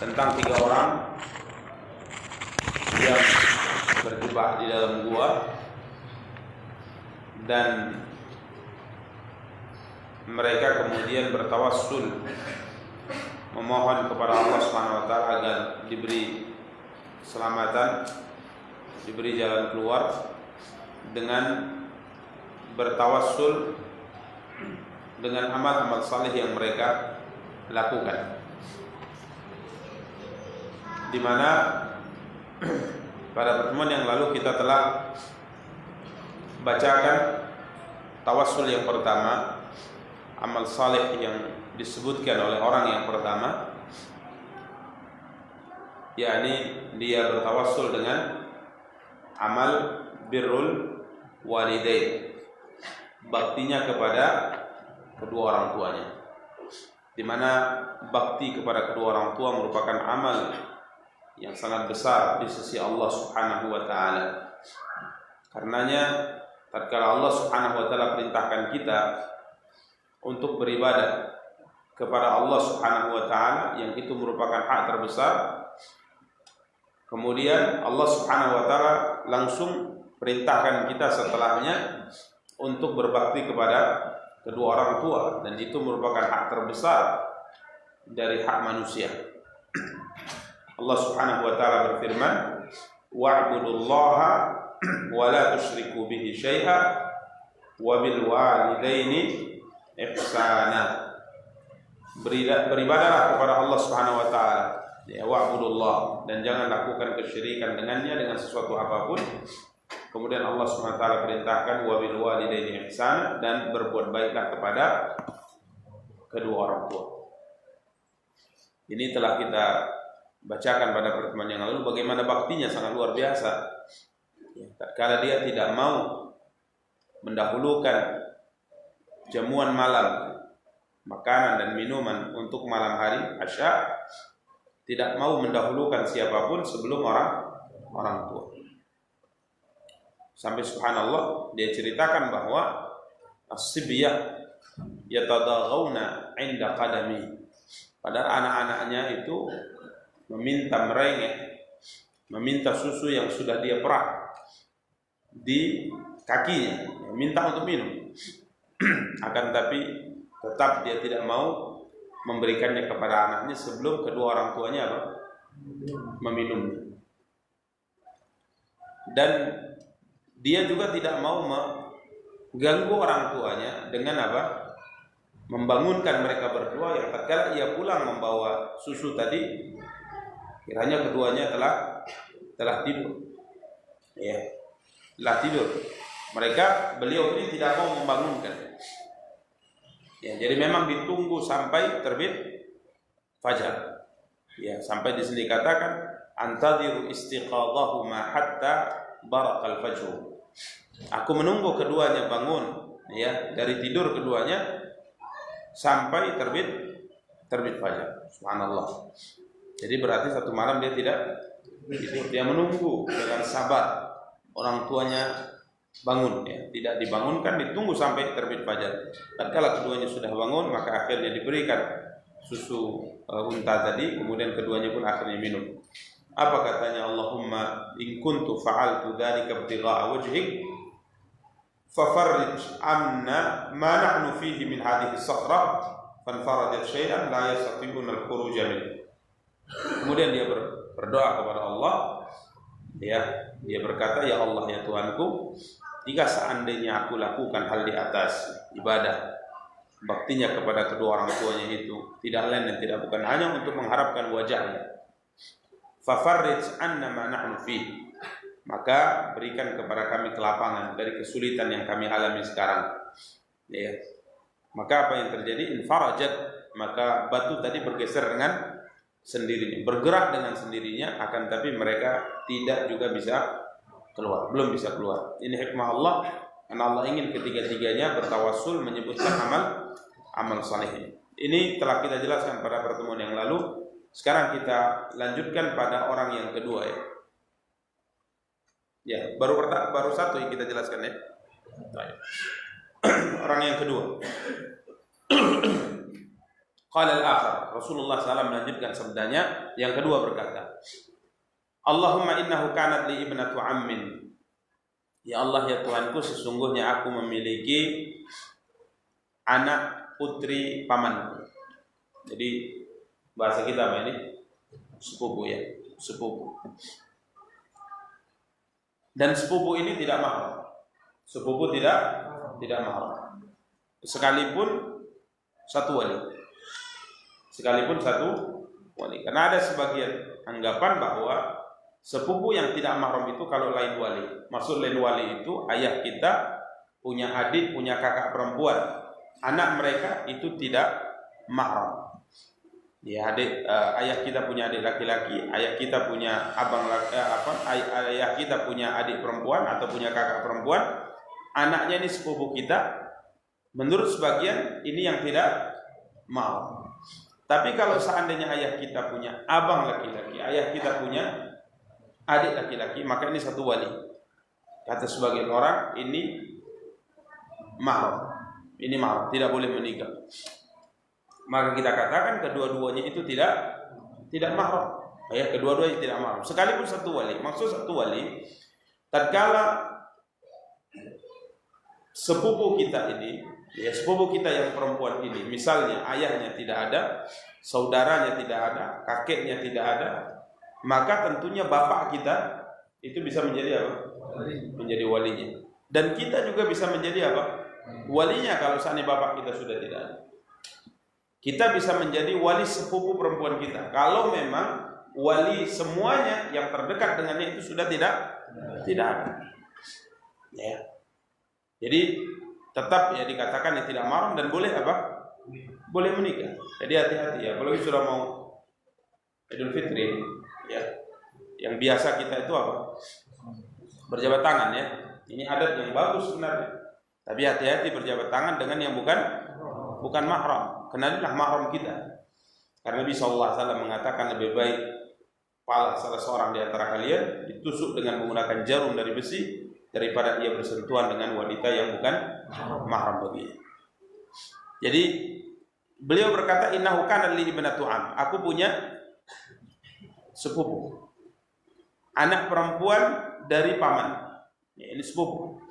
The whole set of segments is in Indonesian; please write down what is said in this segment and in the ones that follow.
tentang 3 orang yang berjebak di dalam gua dan mereka kemudian bertawassul memohon kepada Allah Subhanahu wa taala agar diberi keselamatan, diberi jalan keluar dengan bertawassul dengan amal-amal saleh yang mereka lakukan. Di mana pada pertemuan yang lalu kita telah bacakan tawassul yang pertama, amal saleh yang disebutkan oleh orang yang pertama, yakni dia bertawassul dengan amal birrul walidain, baktinya kepada kedua orang tuanya, di mana bakti kepada kedua orang tua merupakan amal yang sangat besar di sisi Allah Subhanahu wa taala. Karenanya tatkala Allah Subhanahu wa taala perintahkan kita untuk beribadah kepada Allah Subhanahu wa taala, yang itu merupakan hak terbesar, kemudian Allah Subhanahu wa taala langsung perintahkan kita setelahnya untuk berbakti kepada kedua orang tua, dan itu merupakan hak terbesar dari hak manusia. Allah Subhanahu wa taala berfirman, wa'budullaha wa la tusyriku bihi syai'a wa bil walidaini ihsana. Beribadahlah kepada Allah Subhanahu wa taala, ya, wa'budullah, dan jangan lakukan kesyirikan dengannya dengan sesuatu apapun. Kemudian Allah Subhanahu wa taala perintahkan wa bil walidaini ihsana, dan berbuat baiklah kepada kedua orang tua. Ini telah kita bacakan pada pertemuan yang lalu bagaimana baktinya sangat luar biasa. Tatkala dia tidak mau mendahulukan jamuan malam, makanan dan minuman untuk malam hari Asya, tidak mau mendahulukan siapapun sebelum orang tua. Sampai subhanallah dia ceritakan bahwa as-sibyah yatadaghawna 'inda qadami. Padahal anak-anaknya itu meminta merengek, meminta susu yang sudah dia perah di kakinya, minta untuk minum. Akan tapi tetap dia tidak mau memberikannya kepada anaknya sebelum kedua orang tuanya meminumnya. Dan dia juga tidak mau mengganggu orang tuanya dengan membangunkan mereka berdua, yang tatkala ia pulang membawa susu tadi, kiranya keduanya telah tidur. Ya, telah tidur. Beliau ini tidak mau membangunkan. Ya, jadi memang ditunggu sampai terbit fajar. Ya, sampai di sini dikatakan antadhiru istiqadhahuma hatta barakal fajr. Aku menunggu keduanya bangun, ya, dari tidur keduanya sampai terbit fajar. Subhanallah. Jadi berarti satu malam dia tidak tidur, dia menunggu dengan sabar orang tuanya bangun, ya, tidak dibangunkan, ditunggu sampai terbit fajar. Tatkala keduanya sudah bangun, maka akhirnya diberikan susu unta tadi, kemudian keduanya pun akhirnya minum. Apa katanya? Allahumma in kuntu fa'altu dzalika ibtigha'a wajhik fafarrij anna ma nahnu fihi min hadhihi as-sakhra fanfarajat syai'an la yastati'una al-khuruj min. Kemudian dia berdoa kepada Allah, ya, dia berkata, ya Allah, ya Tuhanku, jika seandainya aku lakukan hal di atas ibadah baktinya kepada kedua orang tuanya itu tidak lain dan tidak bukan hanya untuk mengharapkan wajahnya, fafarrij anna ma nahnu fihi, maka berikan kepada kami kelapangan dari kesulitan yang kami alami sekarang. Ya. Maka apa yang terjadi? Infarajat, maka batu tadi bergeser dengan sendirinya, bergerak dengan sendirinya, akan tapi mereka tidak juga bisa keluar, belum bisa keluar. Ini hikmah Allah, karena Allah ingin ketiga-tiganya bertawassul menyebutkan amal saleh. Ini telah kita jelaskan pada pertemuan yang lalu. Sekarang kita lanjutkan pada orang yang kedua, ya. Ya, baru satu yang kita jelaskan, ya. Orang yang kedua. Qala al-akhar, Rasulullah SAW melanjutkan sabdanya yang kedua berkata, Allahumma innahu kanat li ibnatu ammin. Ya Allah, ya Tuhanku, sesungguhnya aku memiliki anak putri pamanku. Jadi bahasa kita apa ini? Sepupu ya, sepupu. Dan sepupu ini tidak mahram. Sepupu tidak mahram. Sekalipun satu wali. Sekalipun satu wali. Karena ada sebagian anggapan bahwa sepupu yang tidak mahram itu kalau lain wali. Maksud lain wali itu ayah kita punya adik, punya kakak perempuan. Anak mereka itu tidak mahram. Ya, ayah kita punya adik laki-laki, ayah kita punya ayah kita punya adik perempuan atau punya kakak perempuan. Anaknya ini sepupu kita. Menurut sebagian ini yang tidak mahram. Tapi kalau seandainya ayah kita punya abang laki-laki, ayah kita punya adik laki-laki, maka ini satu wali. Kata sebagian orang ini mahram. Ini mahram, tidak boleh menikah. Maka kita katakan kedua-duanya itu tidak mahram. Ya, kedua-duanya tidak mahram. Sekalipun satu wali. Maksud satu wali, tatkala sepupu kita ini, ya sepupu kita yang perempuan ini, misalnya ayahnya tidak ada, saudaranya tidak ada, kakeknya tidak ada, maka tentunya bapak kita itu bisa menjadi apa? Menjadi walinya. Dan kita juga bisa menjadi apa? Walinya kalau seandainya bapak kita sudah tidak ada. Kita bisa menjadi wali sepupu perempuan kita kalau memang wali semuanya yang terdekat dengannya itu sudah tidak ada. Ya. Jadi tetap ya dikatakan yang tidak mahram dan boleh apa? Boleh menikah. Jadi hati-hati ya. Kalau sudah mau Idul Fitri ya. Yang biasa kita itu apa? Berjabat tangan ya. Ini adat yang bagus sebenarnya. Tapi hati-hati berjabat tangan dengan yang bukan mahram. Kenalilah mahram kita. Karena Nabi SAW mengatakan lebih baik kepala salah seorang di antara kalian ditusuk dengan menggunakan jarum dari besi daripada ia bersentuhan dengan wanita yang bukan mahram baginya. Jadi beliau berkata, innahu kana li ibnatu am. Aku punya sepupu, anak perempuan dari paman. Ya, ini sepupu.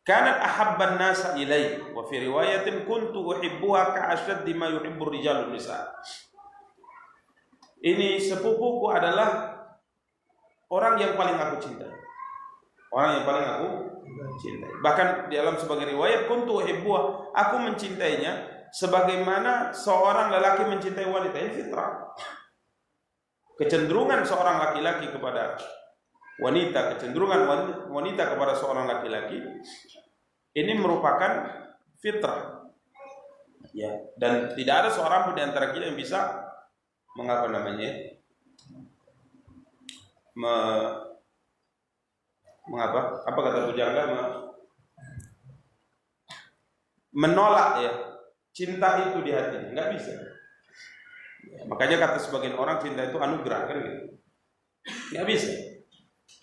Kanat ahabban nasa ilai wa fi riwayatin kuntu uhibbuha ka'ashaddi ma yuhibbu rijalun nisa. Ini sepupuku adalah orang yang paling aku cintai. Orang yang paling aku cintai. Bahkan di dalam sebagian riwayat kuntu uhibbuha, aku mencintainya sebagaimana seorang lelaki mencintai wanita. Ini fitrah. Kecenderungan seorang laki-laki kepada wanita, kecenderungan wanita kepada seorang laki-laki ini merupakan fitrah. Ya, dan tidak ada seorang pun di antara kita yang bisa mengapa namanya? Mengapa? Apa kata Bujangga? Menolak ya cinta itu di hati, enggak bisa. Ya, makanya kata sebagian orang cinta itu anugerah kan gitu. Enggak bisa.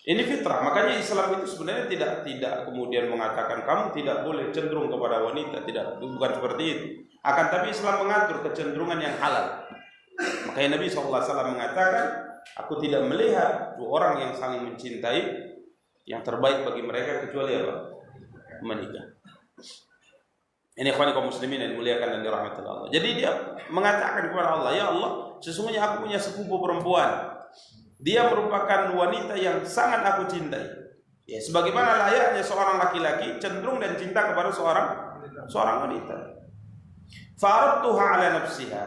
Ini fitrah. Makanya Islam itu sebenarnya tidak kemudian mengatakan kamu tidak boleh cenderung kepada wanita, tidak, bukan seperti itu. Akan tapi Islam mengatur kecenderungan yang halal. Makanya Nabi SAW mengatakan, aku tidak melihat dua orang yang saling mencintai yang terbaik bagi mereka kecuali apa? Menikah. Ini ikhwan kaum muslimin yang dimuliakan dan dirahmati Allah. Jadi dia mengatakan kepada Allah, ya Allah, sesungguhnya aku punya sepupu perempuan. Dia merupakan wanita yang sangat aku cintai. Ya, sebagaimana layaknya seorang laki-laki cenderung dan cinta kepada seorang wanita. Fa'aradtuha 'ala nafsiha.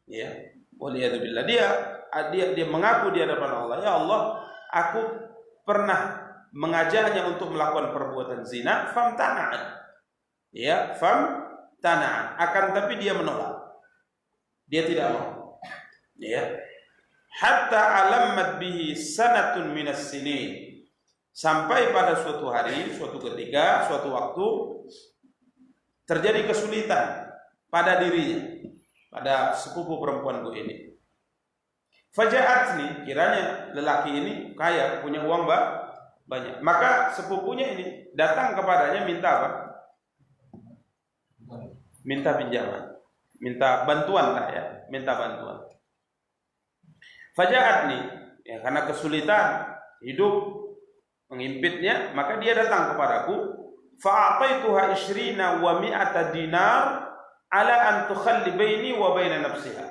Ya, waliyadzubillah. Dia mengaku di hadapan Allah, ya Allah, aku pernah mengajaknya untuk melakukan perbuatan zina, famtana'at. Ya, famtana'at. Akan tapi dia menolak. Dia tidak mau. Ya. Hatta alammat bihi sanatun minas sinin. Sampai pada suatu hari, suatu ketika, suatu waktu terjadi kesulitan pada dirinya, pada sepupu perempuanku ini. Faja'atni, kiranya lelaki ini kaya, punya uang banyak. Maka sepupunya ini datang kepadanya minta apa? Minta pinjaman. minta bantuan lah ya, minta bantuan. Fajaatni, ya karena kesulitan hidup mengimpitnya, maka dia datang kepadaku. Fa'ataituha 20 wa 100 dinar ala an tukhalli baini wa baina nafsiha.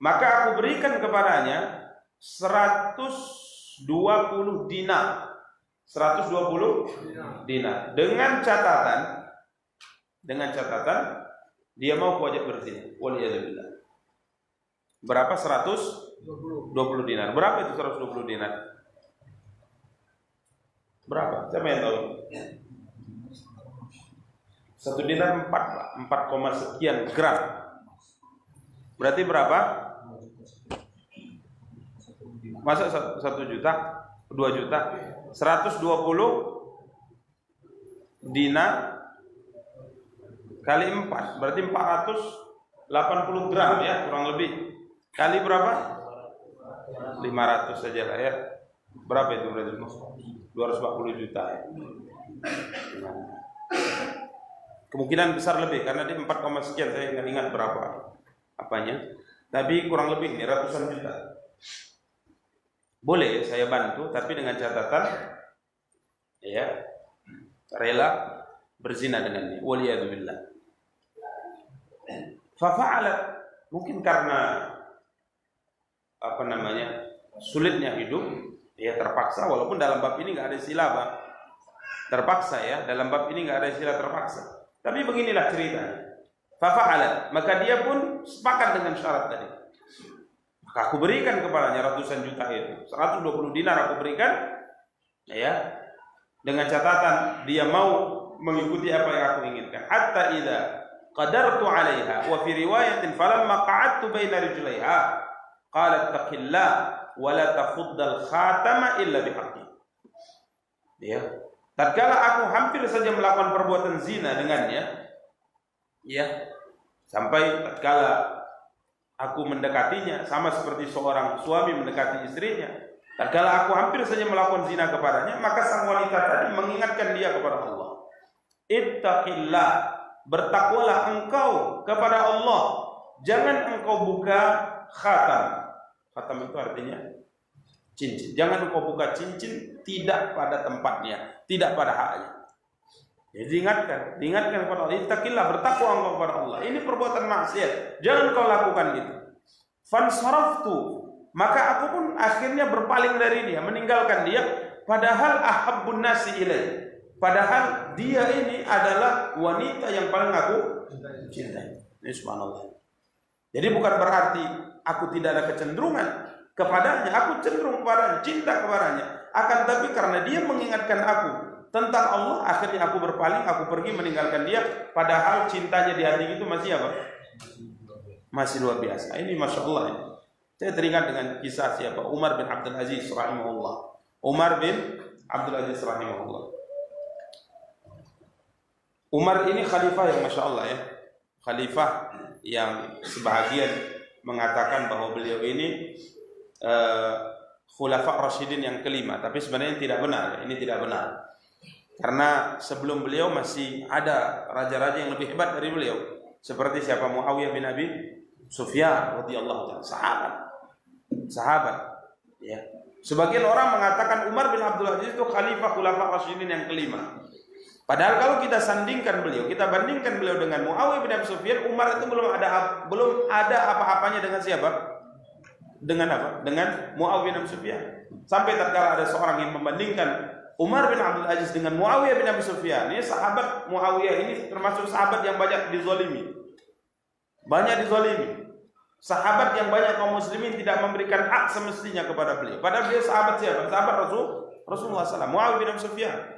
Maka aku berikan kepadanya 120 dinar. 120 dinar dengan catatan dia mau kuajak berzina. Waliyadzubillah. Berapa? 120 dinar. Berapa itu 120 dinar? Berapa? Siapa yang tahu? 1 dinar 4 sekian gram. Berarti berapa? Masa 1 juta? 2 juta? 120 dinar kali 4 berarti 480 gram ya, kurang lebih. Kali berapa? 500 saja lah ya. Berapa itu berarti? 240 juta ya. Kemungkinan besar lebih karena dia 4, sekian, saya nggak ingat berapa apanya. Tapi kurang lebih ini ratusan juta. Boleh saya bantu, tapi dengan catatan ya rela berzina dengannya. Waliyadzubillah. Fafa'alat, mungkin karena sulitnya hidup, ya terpaksa. Walaupun dalam bab ini nggak ada istilah terpaksa ya, dalam bab ini nggak ada istilah terpaksa. Tapi beginilah ceritanya. Fafa'alat, maka dia pun sepakat dengan syarat tadi. Maka aku berikan kepadanya ratusan juta itu, 120 dinar aku berikan, ya, dengan catatan dia mau mengikuti apa yang aku inginkan. Hatta idza qadartu 'alaiha wa fi riwayatin falamma qa'adtu baina rijlaiha qalat taqillah wa la tafuddal khatama illa bihaqqi. Ya, tatkala aku hampir saja melakukan perbuatan zina dengannya, ya, sampai tatkala aku mendekatinya sama seperti seorang suami mendekati istrinya. Tatkala aku hampir saja melakukan zina kepadanya, maka sang wanita tadi mengingatkan dia kepada Allah. Ittaqillah, bertakwalah engkau kepada Allah. Jangan engkau buka khatam. Khatam itu artinya cincin. Jangan engkau buka cincin tidak pada tempatnya, tidak pada haknya. Jadi diingatkan kepada Allah, ittaqillah, bertakwa engkau kepada Allah. Ini perbuatan maksiat, jangan kau lakukan gitu. Fansaraftu, maka aku pun akhirnya berpaling dari dia, meninggalkan dia, padahal ahabbun nasi ilaih. Padahal dia ini adalah wanita yang paling aku cintai. Ini subhanallah. Jadi bukan berarti aku tidak ada kecenderungan kepadanya, aku cenderung kepadanya, cinta kepadanya. Akan tapi karena dia mengingatkan aku tentang Allah, akhirnya aku berpaling, aku pergi meninggalkan dia. Padahal cintanya di hati itu masih apa? Masih luar biasa. Ini masya Allah. Ini. Saya teringat dengan kisah siapa? Umar bin Abdul Aziz rahimahullah. Umar bin Abdul Aziz rahimahullah. Umar ini khalifah yang masya Allah ya. Khalifah yang sebahagian mengatakan bahwa beliau ini khulafa Rasyidin yang kelima. Tapi sebenarnya tidak benar. Ini tidak benar. Karena sebelum beliau masih ada raja-raja yang lebih hebat dari beliau, seperti siapa? Muawiyah bin Abi Sufyan radhiyallahu ta'ala, sahabat. Ya. Sebagian orang mengatakan Umar bin Abdul Aziz itu khalifah khulafa Rasyidin yang kelima. Padahal kalau kita sandingkan beliau, kita bandingkan beliau dengan Muawiyah bin Abi Sufyan, Umar itu belum ada apa-apanya dengan siapa? Dengan apa? Dengan Muawiyah bin Abi Sufyan. Sampai tatkala ada seorang yang membandingkan Umar bin Abdul Aziz dengan Muawiyah bin Abi Sufyan. Ini sahabat Muawiyah ini termasuk sahabat yang banyak dizalimi. Banyak dizalimi. Sahabat yang banyak kaum muslimin tidak memberikan hak semestinya kepada beliau. Padahal beliau sahabat siapa? Sahabat Rasulullah SAW. Muawiyah bin Abi Sufyan.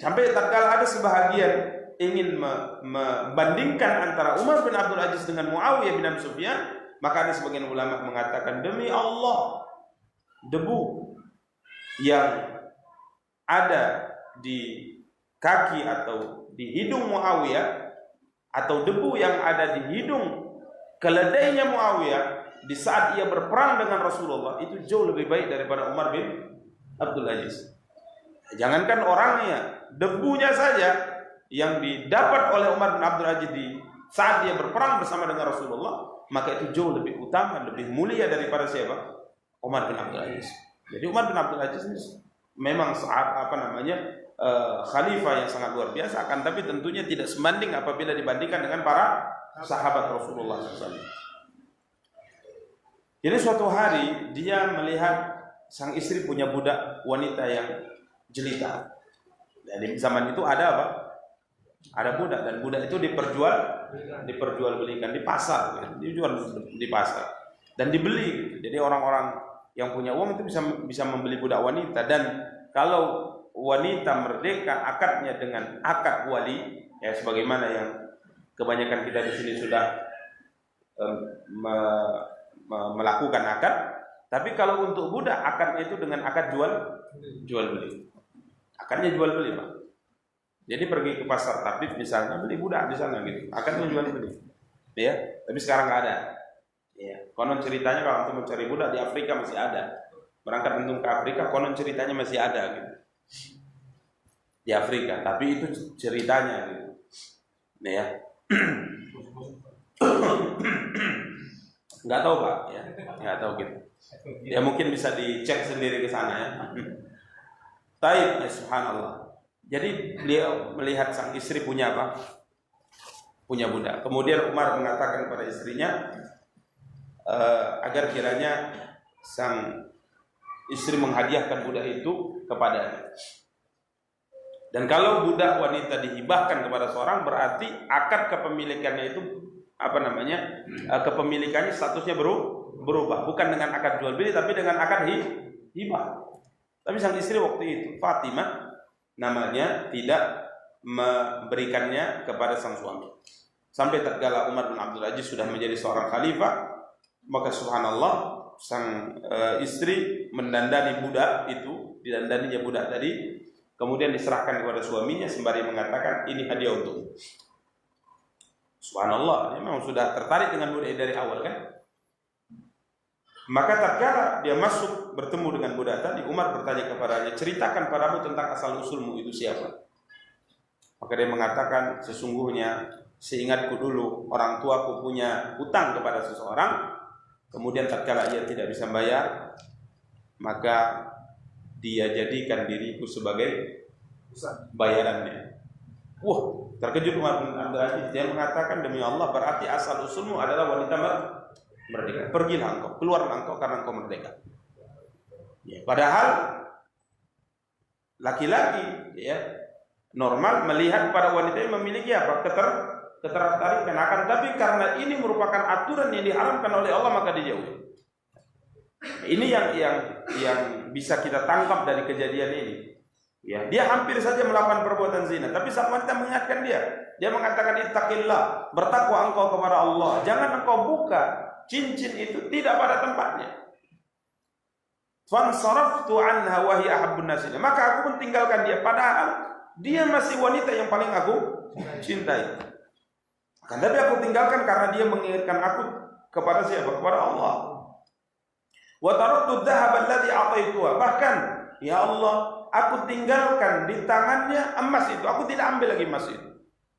Sampai tatkala ada sebahagian ingin membandingkan antara Umar bin Abdul Aziz dengan Muawiyah bin Abi Sufyan, maka ada sebagian ulama mengatakan demi Allah, debu yang ada di kaki atau di hidung Muawiyah, atau debu yang ada di hidung keledainya Muawiyah di saat ia berperang dengan Rasulullah, itu jauh lebih baik daripada Umar bin Abdul Aziz. Jangankan orangnya, debunya saja yang didapat oleh Umar bin Abdul Aziz di saat dia berperang bersama dengan Rasulullah, maka itu jauh lebih utama, lebih mulia daripada siapa? Umar bin Abdul Aziz. Jadi Umar bin Abdul Aziz ini memang khalifah yang sangat luar biasa, akan tapi tentunya tidak sebanding apabila dibandingkan dengan para sahabat Rasulullah SAW. Jadi suatu hari dia melihat sang istri punya budak wanita yang jelita. Jadi zaman itu ada apa? Ada budak, dan budak itu diperjualbelikan di pasar, dijual di pasar dan dibeli. Jadi orang-orang yang punya uang itu bisa membeli budak wanita. Dan kalau wanita merdeka akadnya dengan akad wali, ya sebagaimana yang kebanyakan kita di sini sudah melakukan akad. Tapi kalau untuk budak akadnya itu dengan akad jual beli. Akadnya jual beli, Pak. Jadi pergi ke pasar Tabib misalnya, beli budak di sana gitu. Akadnya jual beli. Ya, tapi sekarang nggak ada. Ya, konon ceritanya kalau untuk mencari budak di Afrika masih ada. Berangkat untuk ke Afrika, konon ceritanya masih ada gitu. Di Afrika, tapi itu ceritanya gitu. Ya. Nggak tahu, Pak, ya. Nggak tahu gitu. Ya mungkin bisa dicek sendiri ke sana ya. Taib, ya, subhanallah. Jadi beliau melihat sang istri punya apa? Punya budak. Kemudian Umar mengatakan kepada istrinya agar kiranya sang istri menghadiahkan budak itu kepadanya. Dan kalau budak wanita dihibahkan kepada seorang, berarti akad kepemilikannya itu kepemilikannya statusnya berubah, bukan dengan akad jual beli tapi dengan akad hibah. Tapi sang istri waktu itu, Fatimah namanya, tidak memberikannya kepada sang suami. Sampai tatkala Umar bin Abdul Aziz sudah menjadi seorang khalifah, maka subhanallah sang istri mendandani budak itu, didandaninya budak tadi, kemudian diserahkan kepada suaminya sembari mengatakan ini hadiah untukmu. Subhanallah, dia memang sudah tertarik dengan budak dari awal kan. Maka tatkala dia masuk bertemu dengan budak tadi, Umar bertanya kepadanya, ceritakan padamu tentang asal usulmu itu siapa? Maka dia mengatakan, sesungguhnya seingatku dulu orang tuaku punya hutang kepada seseorang, kemudian tatkala ia tidak bisa bayar, maka dia jadikan diriku sebagai bayarannya. Wah, terkejut Umar bin Abdul Aziz. Dia mengatakan, demi Allah, berarti asal usulmu adalah wanita merdeka. Pergilah engkau, keluarlah engkau karena engkau merdeka. Ya, padahal laki-laki ya normal melihat para wanita yang memiliki apa? Ketertarikan akan, tapi karena ini merupakan aturan yang diharamkan oleh Allah maka dijauhi. Ini yang bisa kita tangkap dari kejadian ini. Ya, dia hampir saja melakukan perbuatan zina, tapi sang wanita mengingatkan dia mengatakan ittaqillah, bertakwa engkau kepada Allah, jangan engkau buka cincin itu tidak pada tempatnya. Fansaraftu anha wa hiya ahabbun nas. Maka aku pun tinggalkan dia, padahal dia masih wanita yang paling aku cintai. Akan tapi aku tinggalkan karena dia mengingatkan aku kepada siapa? Kepada Allah. Wa taraktu dhahaba alladhi a'taituha. Bahkan ya Allah, aku tinggalkan di tangannya emas itu. Aku tidak ambil lagi emas itu.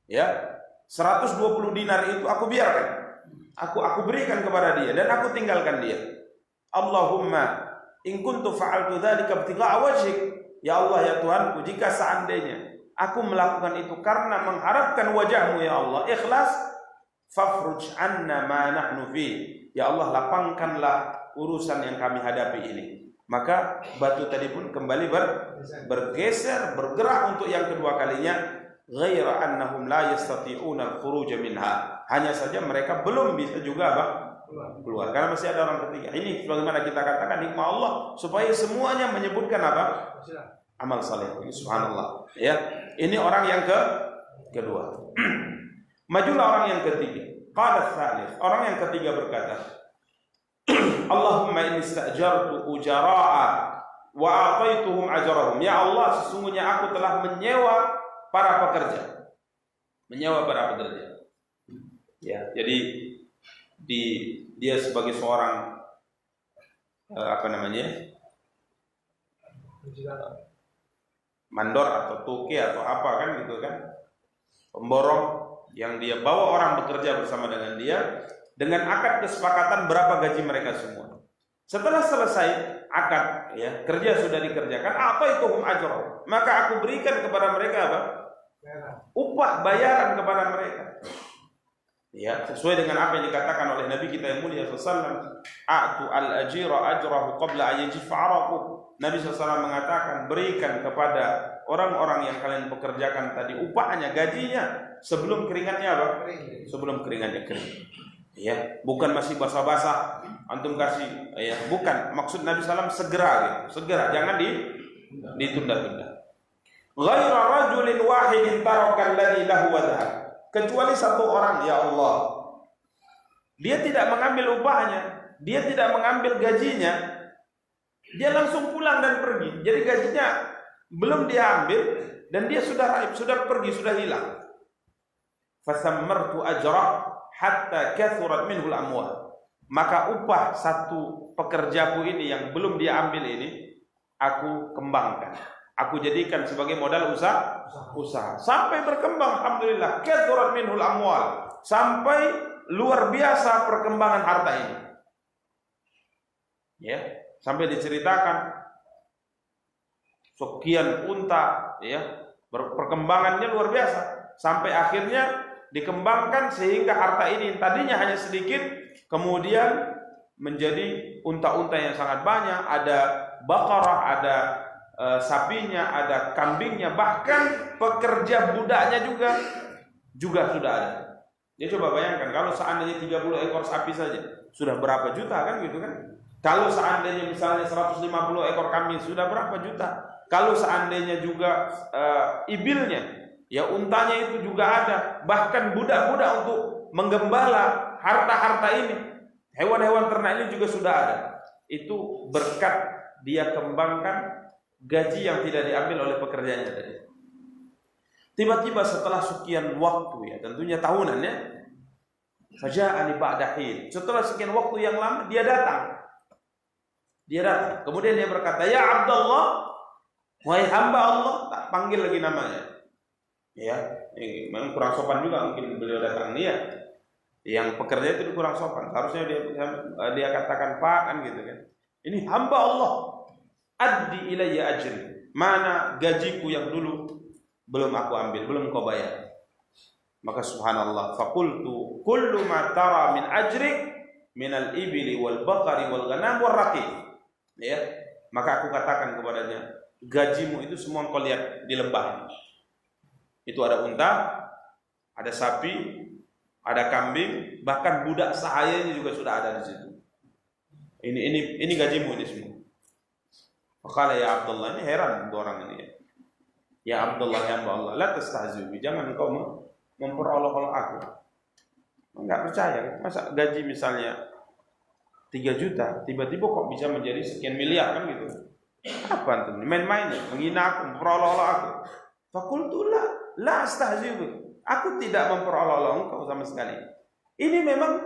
Ya. 120 dinar itu aku biarkan. Aku berikan kepada dia dan aku tinggalkan dia. Allahumma in kuntu fa'altu dzalika ibtigha'a wajhik. Ya Allah ya Tuhanku, jika seandainya aku melakukan itu karena mengharapkan wajahmu ya Allah, ikhlas, fafruj anna ma nahnu fi. Ya Allah, lapangkanlah urusan yang kami hadapi ini. Maka batu tadi pun kembali bergeser, bergerak untuk yang kedua kalinya. Ghaira annahum la yastati'una al-khuruj minha. Hanya saja mereka belum bisa juga keluar karena masih ada orang ketiga. Ini bagaimana kita katakan hikmah Allah supaya semuanya menyebutkan apa? Amal saleh. Ini subhanallah. Ya. Ini orang yang kedua. Majulah orang yang ketiga. Qala tsalits. Orang yang ketiga berkata, Allahumma inni ista'jartu ujara'a wa a'taituhum ajrahum. Ya Allah, sesungguhnya aku telah menyewa para pekerja. Ya, jadi dia sebagai seorang mandor atau tuki atau apa kan gitu kan, pemborong. yang dia bawa orang bekerja bersama dengan dia dengan akad kesepakatan berapa gaji mereka semua. Setelah selesai akad, ya, kerja sudah dikerjakan, apa itu ajrah, maka aku berikan kepada mereka apa? Upah, bayaran kepada mereka. Ya, sesuai dengan apa yang dikatakan oleh Nabi kita yang mulia sallallahu a'tu al-ajira ajrahu qabla ayyajifa araku. Nabi SAW mengatakan, berikan kepada orang-orang yang kalian pekerjakan tadi upahnya, gajinya sebelum keringatnya apa? Sebelum keringatnya kering. Ya, bukan masih basah-basah antum kasih, ya, bukan. Maksud Nabi SAW segera gitu. Segera, jangan ditunda-tunda. Ghaira rajulin wahidin taraka alladhi lahu wadha. Kecuali satu orang, ya Allah, dia tidak mengambil upahnya, dia tidak mengambil gajinya, dia langsung pulang dan pergi. Jadi gajinya belum dia ambil dan dia sudah raib, sudah pergi, sudah hilang. Fasammartu ajrah hatta kathurat minhu al-amwal. Maka upah satu pekerjaku ini yang belum dia ambil ini aku kembangkan. Aku jadikan sebagai modal usaha sampai berkembang, alhamdulillah, kathurat minhul amwal, sampai luar biasa perkembangan harta ini. Ya, sampai diceritakan sekian unta, ya, perkembangannya luar biasa sampai akhirnya dikembangkan sehingga harta ini tadinya hanya sedikit kemudian menjadi unta-unta yang sangat banyak, ada bakarah, ada sapinya, ada kambingnya, bahkan pekerja budaknya juga sudah ada. Dia coba bayangkan kalau seandainya 30 ekor sapi saja sudah berapa juta kan gitu kan? Kalau seandainya misalnya 150 ekor kambing sudah berapa juta? Kalau seandainya juga ibilnya, ya untanya itu juga ada, bahkan budak-budak untuk menggembala harta-harta ini, hewan-hewan ternak ini juga sudah ada. Itu berkat dia kembangkan gaji yang tidak diambil oleh pekerjaannya tadi. Tiba-tiba setelah sekian waktu, ya tentunya tahunan, ya, faja'ani ba'da hin, setelah sekian waktu yang lama dia datang. Kemudian dia berkata, ya Abdullah, wahai hamba Allah, tak panggil lagi namanya. Ya, memang kurang sopan juga mungkin beliau datang nih, ya. Yang pekerja itu kurang sopan. Harusnya dia katakan Pak kan gitu kan. Ini hamba Allah. Addi ilayya ajri. Mana gajiku yang dulu belum aku ambil, belum kau bayar. Maka subhanallah, faqultu kullu ma tara min ajrik min al-ibli wal baqari wal ghanam wal raqib. Ya, maka aku katakan kepadanya, gajimu itu semua kau lihat di lembah. Itu ada unta, ada sapi, ada kambing, bahkan budak sahayanya juga sudah ada di situ. Ini gajimu ini semua. Maka ya Abdullah, ini heran orang ini. Ya Abdullah, ya Allah, la tastahzi'u, jangan engkau memperolok-olok aku. Enggak percaya, masa gaji misalnya 3 juta, tiba-tiba kok bisa menjadi sekian miliar kan gitu. Apa antum? Main-main, menghina aku, memperolok-olok aku. Faqultu la astahzi'u. Aku tidak memperolok-olok engkau sama sekali. Ini memang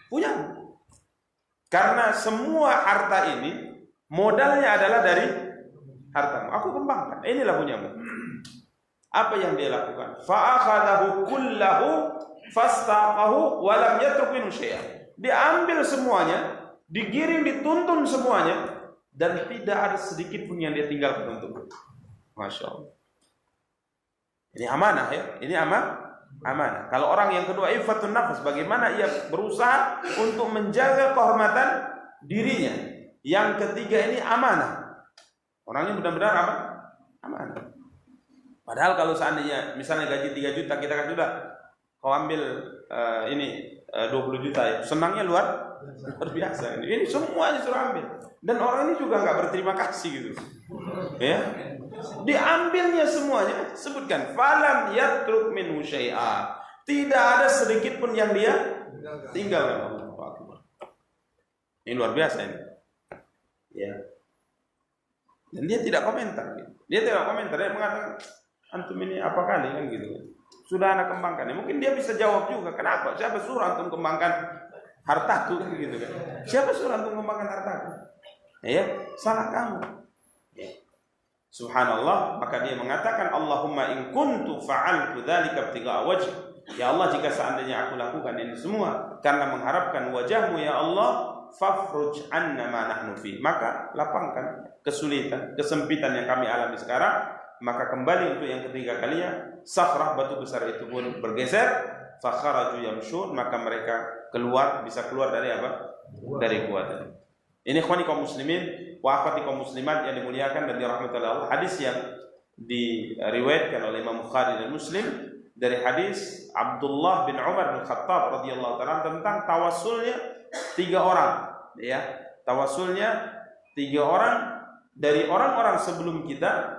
punya. Karena semua harta ini modalnya adalah dari hartamu. Aku kembangkan. Inilah punyamu. Apa yang dia lakukan? Fa'akhadahu kullahu fastaqahu wa lam yatruk minhu syai'an. Diambil semuanya, digiring, dituntun semuanya, dan tidak ada sedikit pun yang dia tinggalkan untuk. Masya Allah. Ini amanah, ya. Ini amanah. Kalau orang yang kedua iffatun nafas, bagaimana ia berusaha untuk menjaga kehormatan dirinya. Yang ketiga ini amanah. Orangnya benar-benar apa? Amanah. Padahal kalau seandainya misalnya gaji 3 juta, kita kan sudah kau ambil 20 juta, ya. Senangnya luar biasa. Ini semuanya suruh ambil. Dan orang ini juga nggak berterima kasih gitu. Ya. Diambilnya semuanya, sebutkan falam yatruk minhu syai'a. Tidak ada sedikit pun yang dia tinggalkan. Ini luar biasa ini. Ya. Dan dia tidak komentar. Dia tidak komentar. Dia mengatakan, antum ini apa kali kan gitu. Sudah anak kembangkan. Mungkin dia bisa jawab juga. Kenapa? Siapa suruh antum kembangkan hartaku kan gitu kan? Siapa suruh antum kembangkan hartaku? Ya, salah kamu. Ya. Subhanallah, maka dia mengatakan, Allahumma in kuntu fa'altu dzalika ibtigha'a wajh. Ya Allah, jika seandainya aku lakukan ini semua karena mengharapkan wajahmu ya Allah, fafruj anna ma nahnu fi. Maka lapangkan kesulitan, kesempitan yang kami alami sekarang. Maka kembali untuk yang ketiga kalinya, sakhrah, batu besar itu pun bergeser, fa kharaju yamshun, maka mereka bisa keluar dari apa? Dari gua tadi. Ini ikhwani kaum muslimin wa akhwati kaum muslimat yang dimuliakan dan dirahmati Allah. Hadis yang diriwayatkan oleh Imam Bukhari dan Muslim dari hadis Abdullah bin Umar bin Khattab radhiyallahu taala tentang tawassulnya 3 orang, ya. Tawassulnya 3 orang dari orang-orang sebelum kita,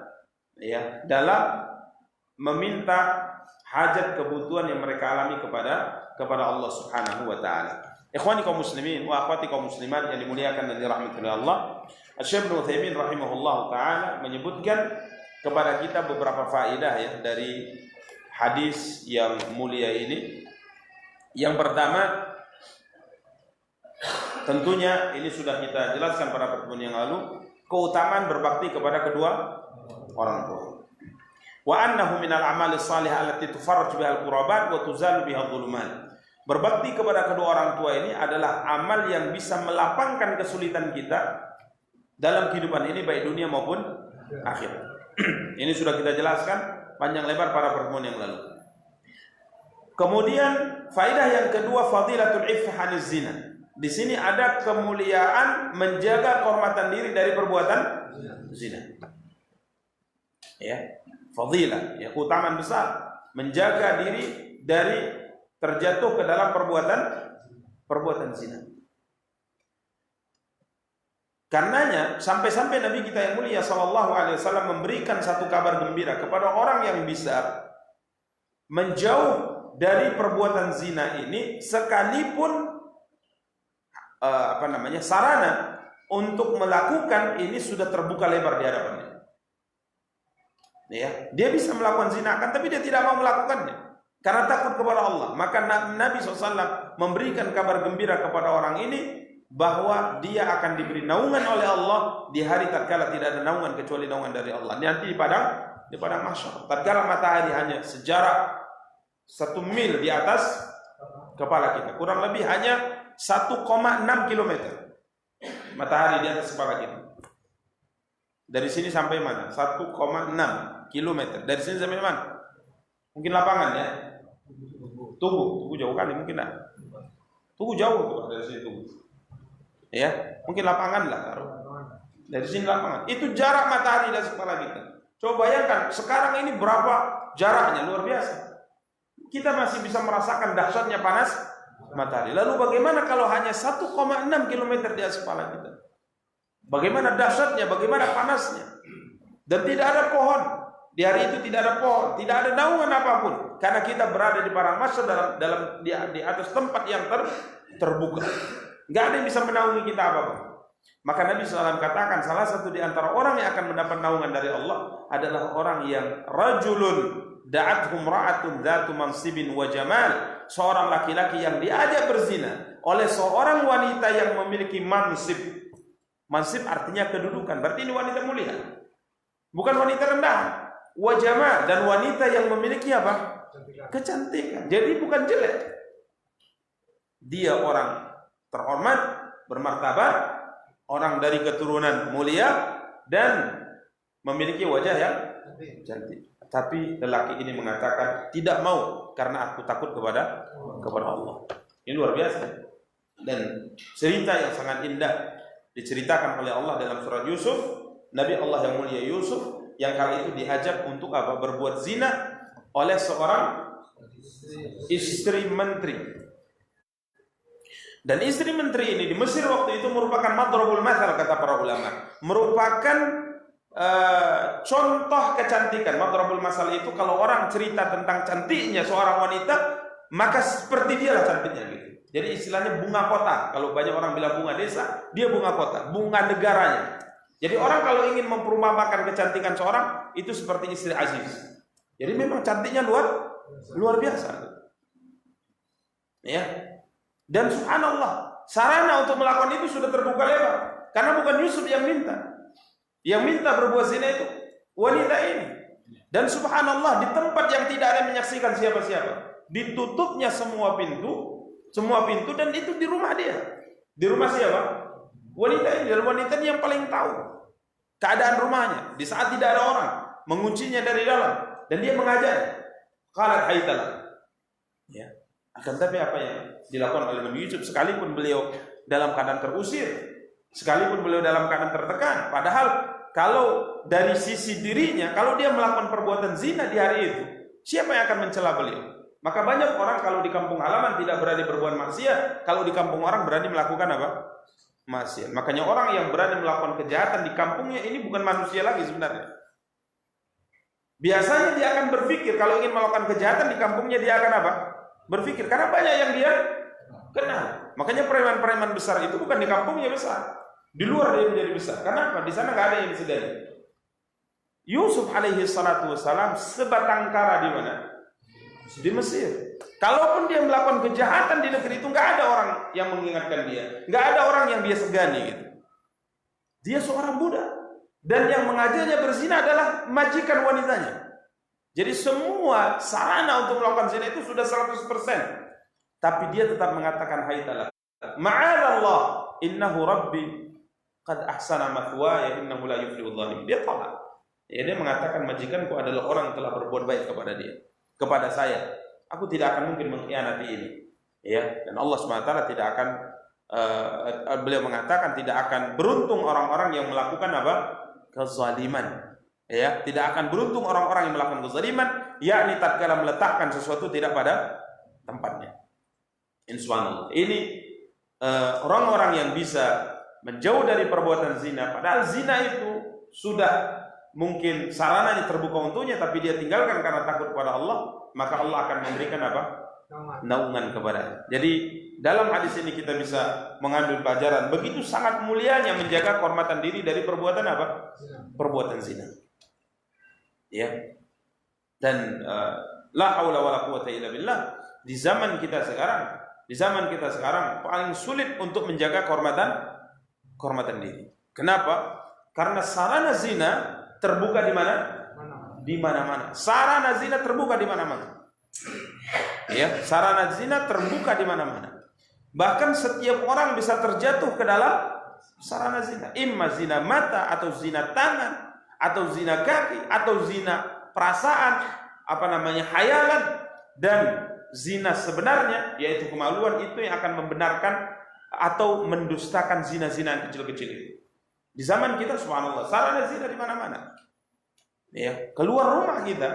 ya, dalam meminta hajat kebutuhan yang mereka alami kepada Allah Subhanahu wa taala. Ikhwani kaum muslimin wa akhwati kaum muslimat yang dimuliakan dan dirahmati Allah, Syekh Ibnu Utsaimin rahimahullahu taala menyebutkan kepada kita beberapa faedah, ya, dari hadis yang mulia ini. Yang pertama, tentunya ini sudah kita jelaskan pada pertemuan yang lalu, keutamaan berbakti kepada kedua orang tua. Wa annahu minal amali shalih allati tufarraj bihal qurabat wa tuzalu bihal dhulumat. Berbakti kepada kedua orang tua ini adalah amal yang bisa melapangkan kesulitan kita dalam kehidupan ini, baik dunia maupun akhir. Ini sudah kita jelaskan panjang lebar pada pertemuan yang lalu. Kemudian faedah yang kedua, fadilatul iffah aniz zina. Di sini ada kemuliaan menjaga kehormatan diri dari perbuatan zina. Ya, fadilah, ya, keutamaan besar menjaga diri dari terjatuh ke dalam perbuatan zina. Karenanya sampai-sampai Nabi kita yang mulia sallallahu alaihi wasallam memberikan satu kabar gembira kepada orang yang bisa menjauh dari perbuatan zina ini, sekalipun sarana untuk melakukan ini sudah terbuka lebar di hadapannya. Ya, dia bisa melakukan zina kan, tapi dia tidak mau melakukannya karena takut kepada Allah. Maka Nabi SAW memberikan kabar gembira kepada orang ini bahwa dia akan diberi naungan oleh Allah di hari tatkala tidak ada naungan kecuali naungan dari Allah. Nanti di padang mahsyar, tatkala matahari hanya sejarak 1 mil di atas kepala kita, kurang lebih hanya 1,6 km matahari di atas kepala kita. Dari sini sampai mana? 1,6 km. Dari sini sampai mana? Mungkin lapangan, ya. Tugu jauh kali mungkin lah. Tugu jauh tuh dari sini Tugu. Ya, mungkin lapangan lah taruh. Dari sini lapangan. Itu jarak matahari dari kepala kita. Coba bayangkan sekarang ini berapa jaraknya, luar biasa. Kita masih bisa merasakan dahsyatnya panas matahari. Lalu bagaimana kalau hanya 1,6 km di atas kepala kita? Bagaimana dahsyatnya, bagaimana panasnya? Dan tidak ada pohon. Di hari itu tidak ada pohon, tidak ada naungan apapun, karena kita berada di padang mahsyar di atas tempat yang terbuka. Enggak ada yang bisa menaungi kita apapun. Maka Nabi SAW katakan salah satu di antara orang yang akan mendapat naungan dari Allah adalah orang yang rajulun da'athum ra'atun dzatu mansibin wa jamal, seorang laki-laki yang diajak berzina oleh seorang wanita yang memiliki mansib. Mansib artinya kedudukan, berarti ini wanita mulia, bukan wanita rendah. Wa jamal, dan wanita yang memiliki apa? Kecantikan. Jadi bukan jelek. Dia orang terhormat, bermartabat, orang dari keturunan mulia dan memiliki wajah yang cantik. Tapi lelaki ini mengatakan tidak mau karena aku takut kepada Allah. Ini luar biasa. Dan cerita yang sangat indah diceritakan oleh Allah dalam surat Yusuf. Nabi Allah yang mulia Yusuf yang kali itu diajak untuk apa? Berbuat zina oleh seorang istri menteri. Dan istri menteri ini di Mesir waktu itu merupakan madrobul mathal, kata para ulama, merupakan contoh kecantikan. Madrobul mathal itu kalau orang cerita tentang cantiknya seorang wanita, maka seperti dialah cantiknya gitu. Jadi istilahnya bunga kota. Kalau banyak orang bilang bunga desa, dia bunga kota, bunga negaranya. Jadi orang kalau ingin memperumpamakan kecantikan seorang, itu seperti istri Aziz. Jadi memang cantiknya luar biasa. Ya. Dan subhanallah, sarana untuk melakukan itu sudah terbuka lebar. Karena bukan Yusuf yang minta. Yang minta berbuat zina itu wanita ini. Dan subhanallah, di tempat yang tidak ada yang menyaksikan siapa-siapa, ditutupnya semua pintu dan itu di rumah dia. Di rumah siapa? Wanita ini. Dan wanita ini yang paling tahu keadaan rumahnya di saat tidak ada orang, menguncinya dari dalam dan dia mengajar. Qalat haytalah. Ya. Akan tapi apa yang dilakukan oleh Nabi Yusuf, sekalipun beliau dalam keadaan terusir, sekalipun beliau dalam keadaan tertekan, padahal kalau dari sisi dirinya, kalau dia melakukan perbuatan zina di hari itu, siapa yang akan mencela beliau? Maka banyak orang kalau di kampung halaman tidak berani berbuat maksiat, kalau di kampung orang berani melakukan apa? Maksiat. Makanya orang yang berani melakukan kejahatan di kampungnya ini bukan manusia lagi sebenarnya. Biasanya dia akan berpikir kalau ingin melakukan kejahatan di kampungnya dia akan apa? Berpikir, karena banyak yang dia kenal. Makanya preman-preman besar itu bukan di kampungnya besar, di luar dia menjadi besar. Kenapa? Di sana nggak ada yang disegani. Yusuf alaihi salatu wassalam sebatang kara di mana? Di Mesir. Kalaupun dia melakukan kejahatan di negeri itu, nggak ada orang yang mengingatkan dia, nggak ada orang yang dia segani gitu. Dia seorang budak, dan yang mengajarnya berzina adalah majikan wanitanya. Jadi semua sarana untuk melakukan zina itu sudah 100%. Tapi dia tetap mengatakan haytalah. Ma'adallah, innahu rabbi qad ahsana mathwaya innahu la yuflihul zalim. Dia tolak. Ya, dia mengatakan majikanku adalah orang yang telah berbuat baik kepada dia, kepada saya. Aku tidak akan mungkin mengkhianati ini. Ya, dan Allah SWT tidak akan beliau mengatakan tidak akan beruntung orang-orang yang melakukan apa? Kezaliman. Ya, tidak akan beruntung orang-orang yang melakukan kezaliman, yakni tatkala meletakkan sesuatu tidak pada tempatnya. Insyaallah. Ini orang-orang yang bisa menjauh dari perbuatan zina, padahal zina itu sudah mungkin sarananya terbuka untuknya, tapi dia tinggalkan karena takut kepada Allah, maka Allah akan memberikan apa? Naungan kepadanya. Jadi dalam hadis ini kita bisa mengambil pelajaran begitu sangat mulianya menjaga kehormatan diri dari perbuatan apa? Perbuatan zina. Ya. Dan la haula wala quwata illa billah, di zaman kita sekarang paling sulit untuk menjaga kehormatan diri. Kenapa? Karena sarana zina terbuka di mana? Di mana-mana. Sarana zina terbuka di mana-mana. Ya, sarana zina terbuka di mana-mana. Bahkan setiap orang bisa terjatuh ke dalam sarana zina. Imma zina mata, atau zina tangan, atau zina kaki, atau zina perasaan, hayalan, dan zina sebenarnya yaitu kemaluan, itu yang akan membenarkan atau mendustakan zina-zina yang kecil-kecil itu. Di zaman kita subhanallah sarana zina di mana-mana. Ya, keluar rumah kita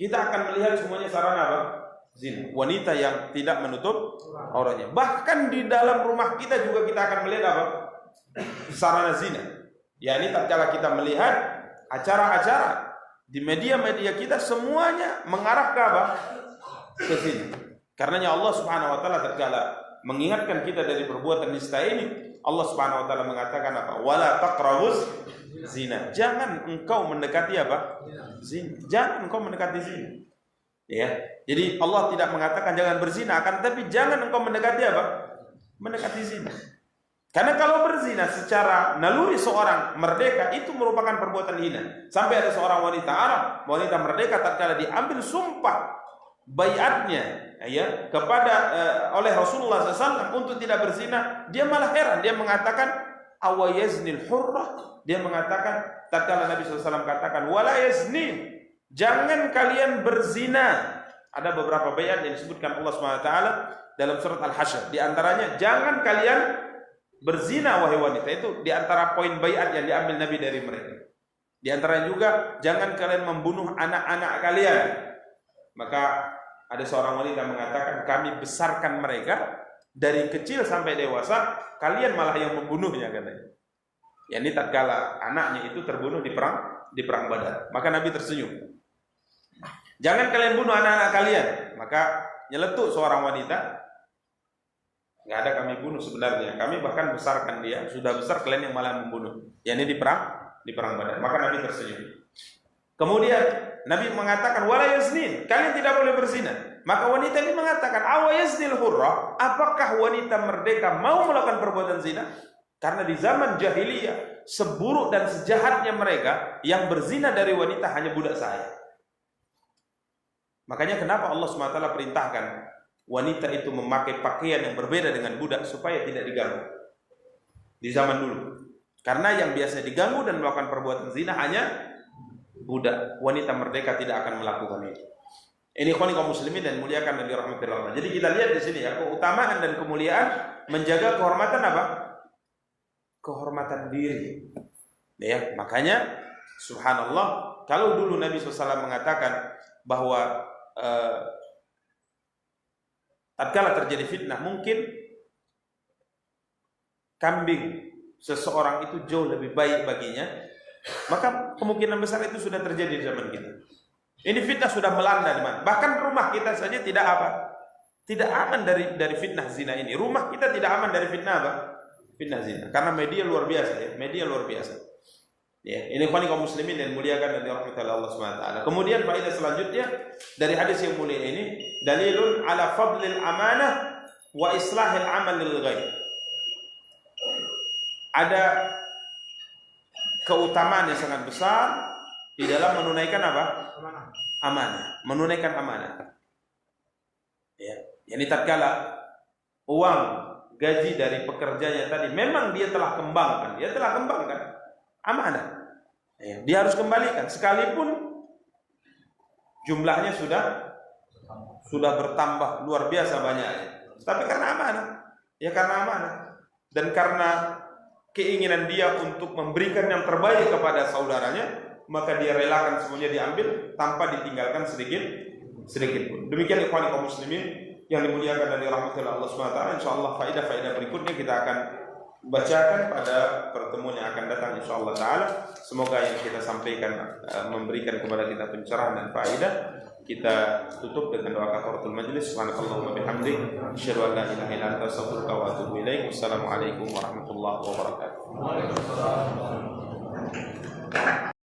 akan melihat semuanya sarana apa? Zina. Wanita yang tidak menutup auratnya. Bahkan di dalam rumah kita juga kita akan melihat apa? Sarana zina. Ya, ini tatkala kita melihat acara-acara di media-media kita semuanya mengarah ke apa? Ke sini. Karenanya Allah Subhanahu wa taala tatkala mengingatkan kita dari perbuatan nista ini, Allah Subhanahu wa taala mengatakan apa? Wala taqrabuz zina. Jangan engkau mendekati apa? Zina. Jangan engkau mendekati zina. Ya. Jadi Allah tidak mengatakan jangan berzina, akan tapi jangan engkau mendekati apa? Mendekati zina. Karena kalau berzina secara naluri seorang merdeka itu merupakan perbuatan hina. Sampai ada seorang wanita Arab, wanita merdeka tatkala diambil sumpah baiatnya ya kepada oleh Rasulullah SAW untuk tidak berzina, dia malah heran, dia mengatakan awayaznil hurrah, dia mengatakan tatkala Nabi SAW katakan wala yazni, jangan kalian berzina. Ada beberapa baiat yang disebutkan Allah SWT dalam surat Al-Hasyr. Di antaranya jangan kalian berzina wahai wanita, itu di antara poin baiat yang diambil Nabi dari mereka. Di antaranya juga jangan kalian membunuh anak-anak kalian. Maka ada seorang wanita mengatakan kami besarkan mereka dari kecil sampai dewasa, kalian malah yang membunuhnya katanya. Ya, ini tatkala anaknya itu terbunuh di perang Badar. Maka Nabi tersenyum. Jangan kalian bunuh anak-anak kalian. Maka nyeletuk seorang wanita, nggak ada kami bunuh sebenarnya, kami bahkan besarkan dia, sudah besar kalian yang malah membunuh. Ya, ini di perang Badar. Maka Nabi tersenyum. Kemudian Nabi mengatakan wala yaznin, kalian tidak boleh berzina. Maka wanita ini mengatakan awa yaznil hurrah, apakah wanita merdeka mau melakukan perbuatan zina? Karena di zaman jahiliyah, seburuk dan sejahatnya mereka, yang berzina dari wanita hanya budak sahaya. Makanya kenapa Allah SWT perintahkan wanita itu memakai pakaian yang berbeda dengan budak supaya tidak diganggu di zaman dulu. Karena yang biasa diganggu dan melakukan perbuatan zina hanya budak. Wanita merdeka tidak akan melakukan itu. Ini ikhwan kaum muslimin dan muliakan dan dirahmati Allah. Jadi kita lihat di sini ya, keutamaan dan kemuliaan menjaga kehormatan apa? Kehormatan diri. Ya, makanya subhanallah, kalau dulu Nabi SAW mengatakan bahwa tatkala terjadi fitnah, mungkin kambing seseorang itu jauh lebih baik baginya, maka kemungkinan besar itu sudah terjadi di zaman kita. Ini fitnah sudah melanda di mana? Bahkan rumah kita saja tidak apa? Tidak aman dari fitnah zina ini. Rumah kita tidak aman dari fitnah apa? Fitnah zina. Karena media luar biasa ya, media luar biasa. Ya, ini kaum muslimin dan muliakan dan dirahmati Allah Subhanahu wa taala. Kemudian faedah selanjutnya dari hadis yang mulia ini, dalilun ala fadlil amanah wa islahil amal lil ghaib. Ada keutamaan yang sangat besar di dalam menunaikan apa? Amanah. Menunaikan amanah. Ya, yani tatkala uang gaji dari pekerjanya tadi memang dia telah kembangkan, amanah. Ya, dia harus kembalikan sekalipun jumlahnya sudah bertambah luar biasa banyaknya. Tapi karena amanah. Ya karena amanah. Dan karena keinginan dia untuk memberikan yang terbaik kepada saudaranya, maka dia relakan semuanya diambil tanpa ditinggalkan sedikit pun. Demikian ikhwan kaum muslimin yang dimuliakan dan dirahmati Allah Subhanahu wa taala. Insyaallah faedah-faedah berikutnya kita akan bacakan pada pertemuan yang akan datang insyaallah taala. Semoga yang kita sampaikan memberikan kepada kita pencerahan dan faedah. Kita tutup dengan doa kafaratul majlis. Subhanakallahumma bihamdik, asyhadu an la ilaha illa anta, astaghfiruka wa atubu ilaik. Wassalamualaikum warahmatullahi wabarakatuh.